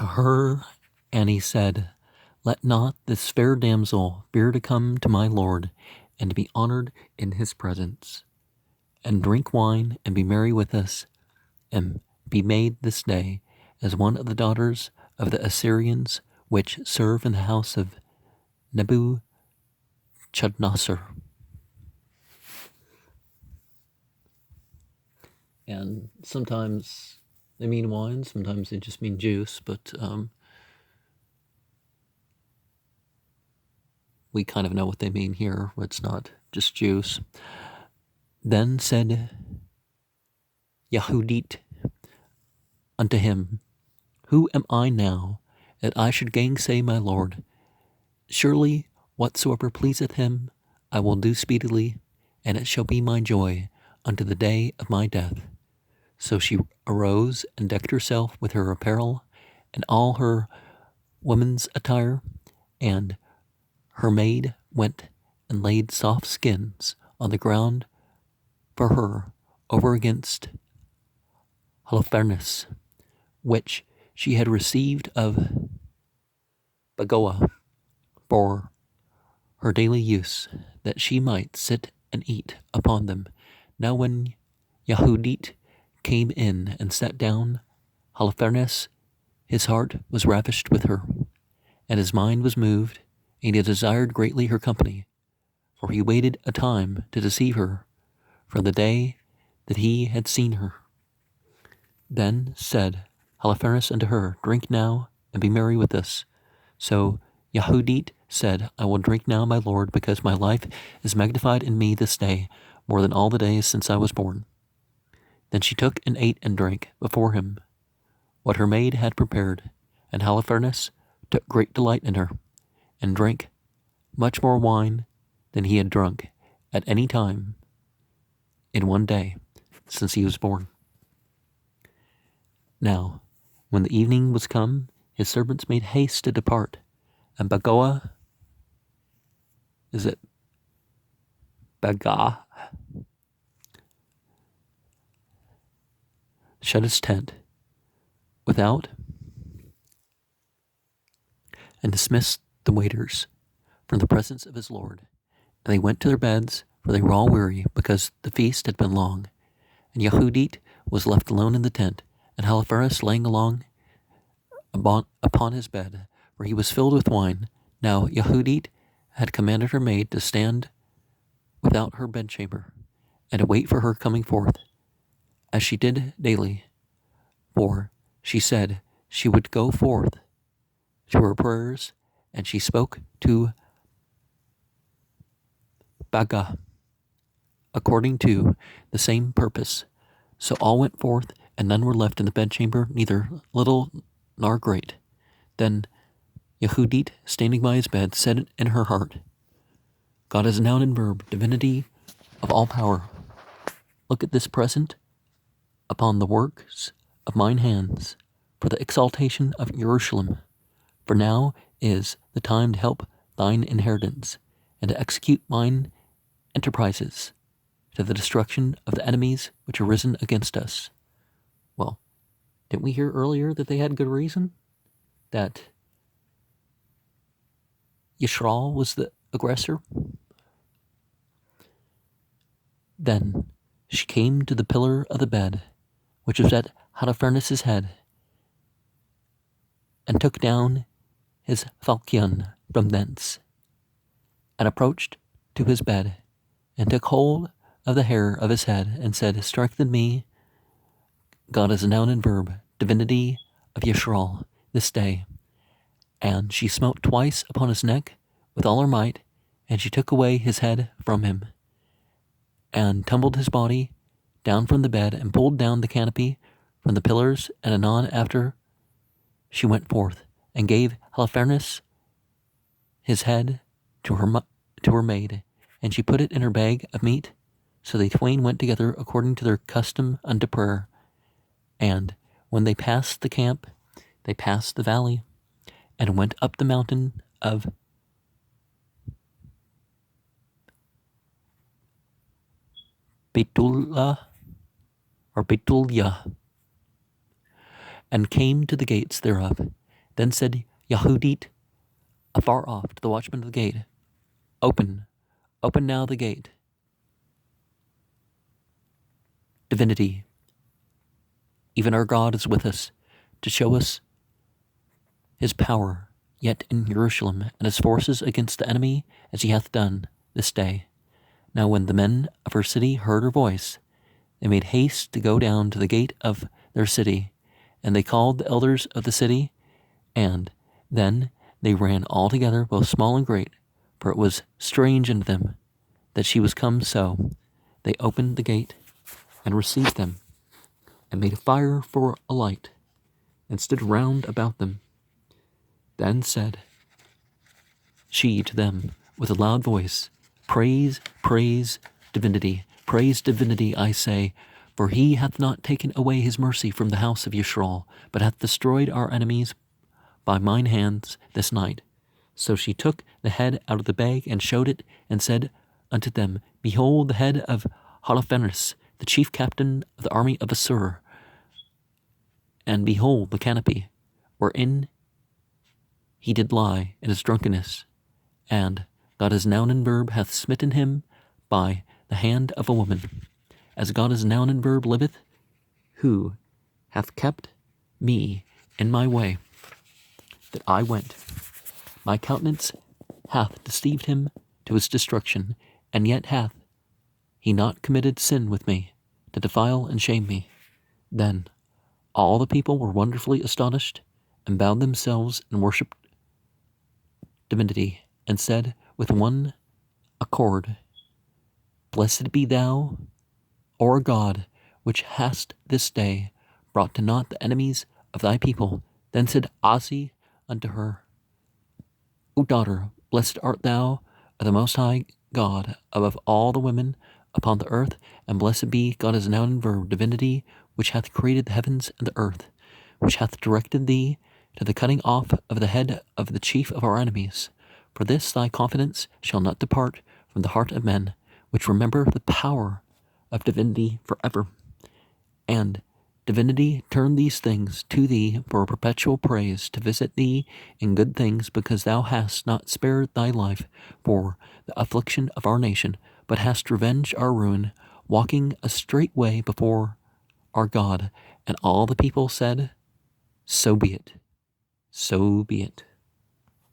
her, and he said, Let not this fair damsel fear to come to my lord, and to be honored in his presence, and drink wine, and be merry with us, and be made this day as one of the daughters of the Assyrians which serve in the house of Nebuchadnezzar. And sometimes they mean wine, sometimes they just mean juice, but we kind of know what they mean here. It's not just juice. Then said Yehudit unto him, Who am I now, that I should gainsay my lord? Surely whatsoever pleaseth him, I will do speedily, and it shall be my joy unto the day of my death. So she arose and decked herself with her apparel and all her woman's attire, and her maid went and laid soft skins on the ground for her over against Holofernes, which she had received of Bagoa for her daily use, that she might sit and eat upon them. Now when Yehudit came in and sat down, Holofernes, his heart was ravished with her, and his mind was moved, and he desired greatly her company, for he waited a time to deceive her from the day that he had seen her. Then said Holofernes unto her, Drink now, and be merry with us. So Yehudit said, I will drink now, my lord, because my life is magnified in me this day, more than all the days since I was born. Then she took and ate and drank before him what her maid had prepared, and Holofernes took great delight in her, and drank much more wine than he had drunk at any time in one day since he was born. Now, when the evening was come, his servants made haste to depart, and Bagoa, Baga, shut his tent without, and dismissed the waiters from the presence of his lord. And they went to their beds, for they were all weary, because the feast had been long. And Yehudit was left alone in the tent, and Holofernes laying along upon his bed, for he was filled with wine. Now Yehudit had commanded her maid to stand without her bedchamber, and to wait for her coming forth, as she did daily. For she said she would go forth to her prayers, and she spoke to Baga according to the same purpose. So all went forth, and none were left in the bedchamber, neither little nor great. Then Yehudit, standing by his bed, said in her heart, God is a noun and verb, divinity of all power. Look at this present upon the works of mine hands, for the exaltation of Jerusalem. For now is the time to help thine inheritance, and to execute mine enterprises, to the destruction of the enemies which are risen against us. Well, didn't we hear earlier that they had good reason? That Yishrael was the aggressor? Then she came to the pillar of the bed, which was at Holofernes' head, and took down his falchion from thence, and approached to his bed, and took hold of the hair of his head, and said, Strengthen me, God is a noun and verb, divinity of Yishrael, this day. And she smote twice upon his neck with all her might, and she took away his head from him, and tumbled his body down from the bed, and pulled down the canopy from the pillars, and anon after she went forth, and gave Holofernes his head to her maid, and she put it in her bag of meat. So they twain went together according to their custom unto prayer. And when they passed the camp, they passed the valley, and went up the mountain of Betulia, and came to the gates thereof. Then said Yehudit afar off to the watchman of the gate, Open, open now the gate. Divinity, even our God is with us, to show us his power yet in Jerusalem, and his forces against the enemy, as he hath done this day. Now when the men of her city heard her voice, they made haste to go down to the gate of their city, and they called the elders of the city, and then they ran all together, both small and great, for it was strange unto them that she was come so. They opened the gate, and received them, and made a fire for a light, and stood round about them. Then said she to them with a loud voice, Praise, praise divinity, I say, for he hath not taken away his mercy from the house of Yisrael, but hath destroyed our enemies by mine hands this night. So she took the head out of the bag, and showed it, and said unto them, Behold the head of Holofernes, the chief captain of the army of Assur, and behold the canopy, wherein he did lie in his drunkenness, and God as noun and verb hath smitten him by the hand of a woman. As God as noun and verb liveth, who hath kept me in my way, that I went. My countenance hath deceived him to his destruction, and yet hath he not committed sin with me, to defile and shame me. Then all the people were wonderfully astonished, and bowed themselves and worshipped divinity, and said with one accord, Blessed be thou, O God, which hast this day brought to naught the enemies of thy people. Then said Ozzy unto her, O daughter, blessed art thou of the Most High God above all the women upon the earth, and blessed be God as noun and verb, divinity, which hath created the heavens and the earth, which hath directed thee to the cutting off of the head of the chief of our enemies. For this thy confidence shall not depart from the heart of men, which remember the power of divinity forever. And divinity turn these things to thee for a perpetual praise, to visit thee in good things, because thou hast not spared thy life for the affliction of our nation, but hast revenged our ruin, walking a straight way before our God. And all the people said, So be it. So be it.